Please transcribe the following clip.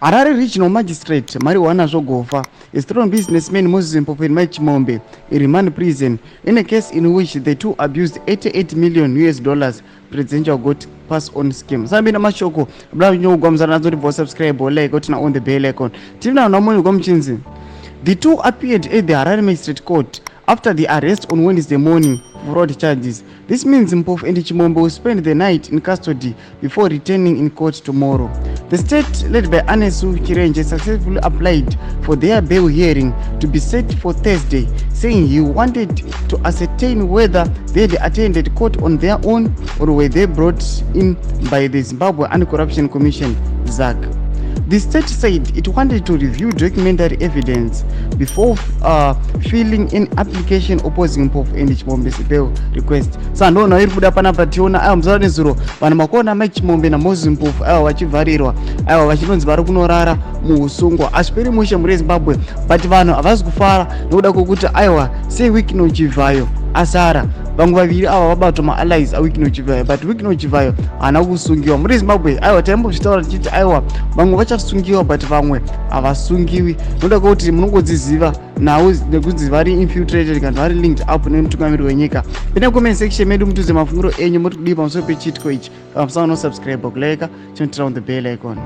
Harare Regional Magistrate Marijuana Zogofa, a strong businessman Moses Mpofu and Mike Chimombe in remand prison in a case in which the two abused $88 million presidential got pass on scheme. Sabina mashoko bla nyo gwamzana zo to subscribe or like got on the bell icon. Tivna na mo gwamchinzi. The two appeared at the Harare Magistrate Court after the arrest on Wednesday morning for fraud charges. This means Mpofu and Chimombe will spend the night in custody before returning in court tomorrow. The state, led by Anesu Chirenje, successfully applied for their bail hearing to be set for Thursday, saying he wanted to ascertain whether they had attended court on their own or were they brought in by the Zimbabwe Anti-Corruption Commission, SADC. The state said it wanted to review documentary evidence before filling an application opposing Mpofu and Chimombe's bail request. Sando na iribuda pana pationa aya mzalani zuro pana makona Mike Chimombe na Moses Mpofu aya wachivharirwa aya vachinonzi vari kunorara muusungwa asiperi mushe muri Zimbabwe but vanhu havasi kufara nokuda kwokuti aiwa seWikino Chivhayo asara vamwe vaviri ava vabatwa maallies aWikino Chivhayo but Wikino Chivhayo haana kusungiwa muri Zimbabwe. Aiwa taimbozvitaura tichiti aiwa vamwe vachasungiwa but vamwe havasungiwi nokuda kwokuti munongodziziva nawo nekunzi vari infiltrated kana vari linked up nemutungamiri wenyika. Pinde comment section medu mutuze mafungiro enyu muri kudii pamusoro pechitiko ichi. Pamusana no subscribe kulike chinotora on the bell icon.